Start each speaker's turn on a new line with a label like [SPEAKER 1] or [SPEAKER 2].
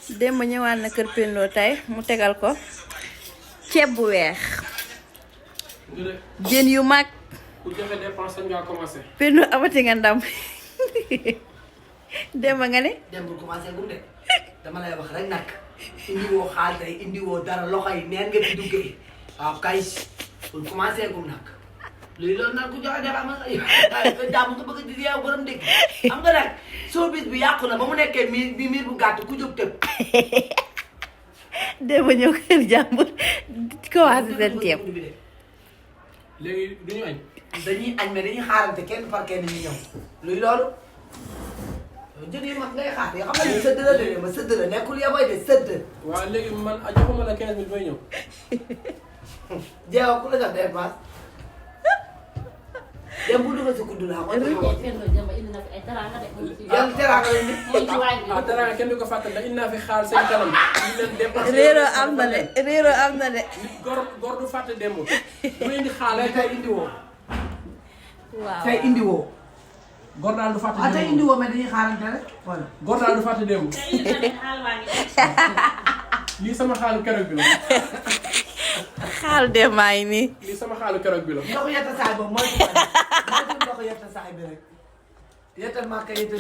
[SPEAKER 1] démb ñëwaat na kër Pendo tey mu tegal ko ceeb bu weex jën yu mag
[SPEAKER 2] ku joxe dépense nga commencé.
[SPEAKER 1] Pendo amati nga ndam démb nga ne.
[SPEAKER 3] démb commencé gum de dama lay wax rek nag indi woo xaal tey indi woo dara loxo yi neen nga fi duggee waaw kay pour commencé gum nag léegi loolu nag ku joxe dépense nga jàmm nga bëgg di yow borom dégg xam nga nag soo bis bi yàqu na ba mu nekkee miir bu gàtt ku jóg tëb.
[SPEAKER 1] démb ñëw kër jàmbur commencé seen ceeb.
[SPEAKER 2] léegi du ñu añ.
[SPEAKER 3] dañuy añ mais dañuy xaarante kenn par kenn ñu ñëw luy loolu jën yi mag ngay xaar yoo xam ne sëdd la de ma sëdd la nekkul ya boy de sëdd.
[SPEAKER 2] waaw léegi man joxuma la 15 minutes may ñëw.
[SPEAKER 3] jeewa ku la jox dépense dem bu dugal si kudd laa ko yan teraanga lañ
[SPEAKER 2] ah teraanga kenn du ko fàttali ndax indi naa fi xaal seen kanam. ñu leen dépassé
[SPEAKER 1] réeroo am na de réeroo am na de.
[SPEAKER 2] nit góor du fàtte démb. mu indi xaal
[SPEAKER 3] mais tey indi woo.
[SPEAKER 1] waaw
[SPEAKER 3] tey indi woo.
[SPEAKER 2] góor daal du fàtte
[SPEAKER 3] ah tey
[SPEAKER 2] démb.
[SPEAKER 3] indi woo mais dañuy xaarante rek voilà.
[SPEAKER 2] góor daal du fàtte démb. lii sama xaalu keroog bi la.
[SPEAKER 1] xaal démb yi nii.
[SPEAKER 2] lii sama xaalu keroog bi la.
[SPEAKER 3] ndoxu yetta saay boobu mooy ci ndoxu yetta saay bi rek yetta màkka yetta